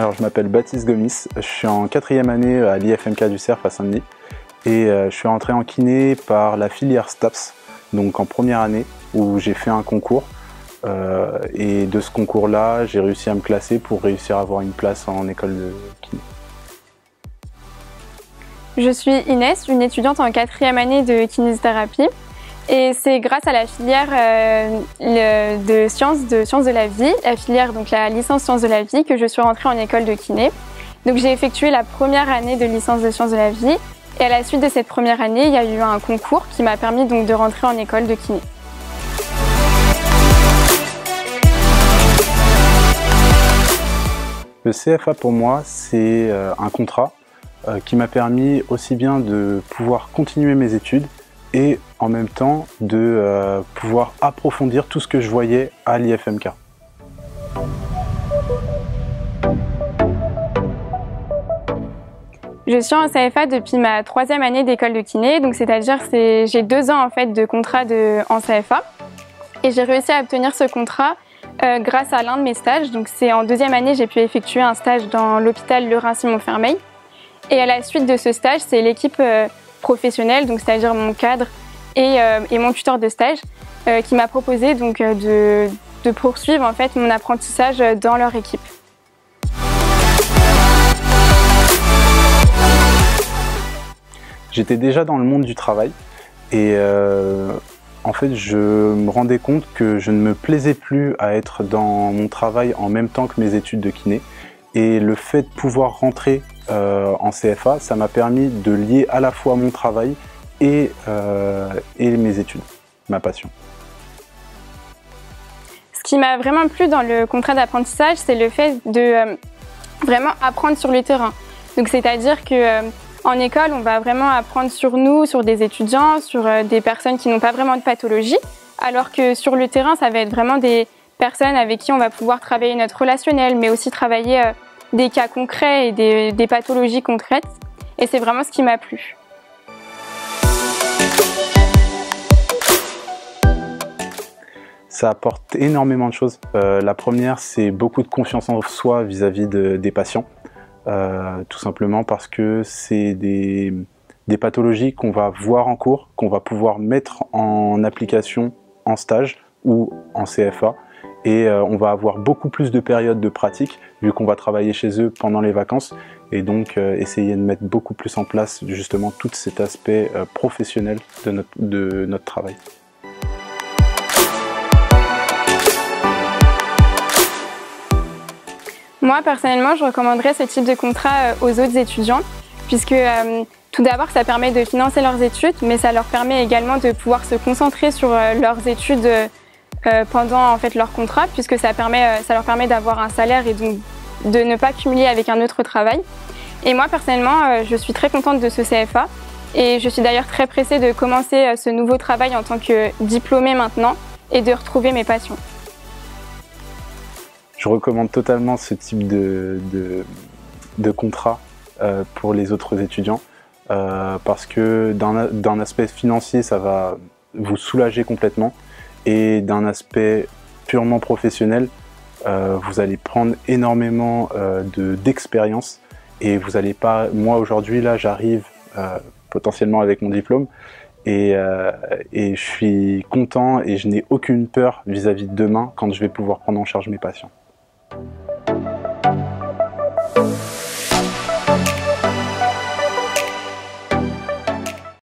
Alors je m'appelle Baptiste Gomis, je suis en 4e année à l'IFMK du Cerf à Saint-Denis et je suis rentré en kiné par la filière STAPS, donc en première année où j'ai fait un concours et de ce concours-là j'ai réussi à me classer pour réussir à avoir une place en école de kiné. Je suis Inès, une étudiante en 4e année de kinésithérapie. Et c'est grâce à la filière de sciences de la vie, la filière donc la licence sciences de la vie, que je suis rentrée en école de kiné. Donc j'ai effectué la première année de licence de sciences de la vie et à la suite de cette première année, il y a eu un concours qui m'a permis donc de rentrer en école de kiné. Le CFA pour moi c'est un contrat qui m'a permis aussi bien de pouvoir continuer mes études et en même temps de pouvoir approfondir tout ce que je voyais à l'IFMK. Je suis en CFA depuis ma 3e année d'école de kiné, donc c'est-à-dire j'ai 2 ans en fait de contrat en CFA et j'ai réussi à obtenir ce contrat grâce à l'un de mes stages. Donc c'est en 2e année j'ai pu effectuer un stage dans l'hôpital Le Rhin-Simon-Fermeil et à la suite de ce stage c'est l'équipe professionnelle, donc c'est-à-dire mon cadre et mon tuteur de stage qui m'a proposé donc de poursuivre en fait mon apprentissage dans leur équipe. J'étais déjà dans le monde du travail et en fait je me rendais compte que je ne me plaisais plus à être dans mon travail en même temps que mes études de kiné et le fait de pouvoir rentrer en CFA, ça m'a permis de lier à la fois mon travail et mes études, ma passion. Ce qui m'a vraiment plu dans le contrat d'apprentissage, c'est le fait de vraiment apprendre sur le terrain. Donc c'est-à-dire que en école, on va vraiment apprendre sur nous, sur des étudiants, sur des personnes qui n'ont pas vraiment de pathologie, alors que sur le terrain, ça va être vraiment des personnes avec qui on va pouvoir travailler notre relationnel, mais aussi travailler des cas concrets et des pathologies concrètes. Et c'est vraiment ce qui m'a plu. Ça apporte énormément de choses. La première, c'est beaucoup de confiance en soi vis-à-vis des patients. Tout simplement parce que c'est des pathologies qu'on va voir en cours, qu'on va pouvoir mettre en application en stage ou en CFA. Et on va avoir beaucoup plus de périodes de pratique vu qu'on va travailler chez eux pendant les vacances. Et donc essayer de mettre beaucoup plus en place justement tout cet aspect professionnel de notre travail. Moi, personnellement, je recommanderais ce type de contrat aux autres étudiants, puisque tout d'abord, ça permet de financer leurs études, mais ça leur permet également de pouvoir se concentrer sur leurs études pendant en fait, leur contrat, puisque ça leur permet d'avoir un salaire et donc de ne pas cumuler avec un autre travail. Et moi, personnellement, je suis très contente de ce CFA, et je suis d'ailleurs très pressée de commencer ce nouveau travail en tant que diplômée maintenant, et de retrouver mes passions. Je recommande totalement ce type de contrat pour les autres étudiants parce que d'un aspect financier, ça va vous soulager complètement et d'un aspect purement professionnel, vous allez prendre énormément d'expérience et vous allez pas... Moi aujourd'hui, là, j'arrive potentiellement avec mon diplôme et je suis content et je n'ai aucune peur vis-à-vis de demain quand je vais pouvoir prendre en charge mes patients.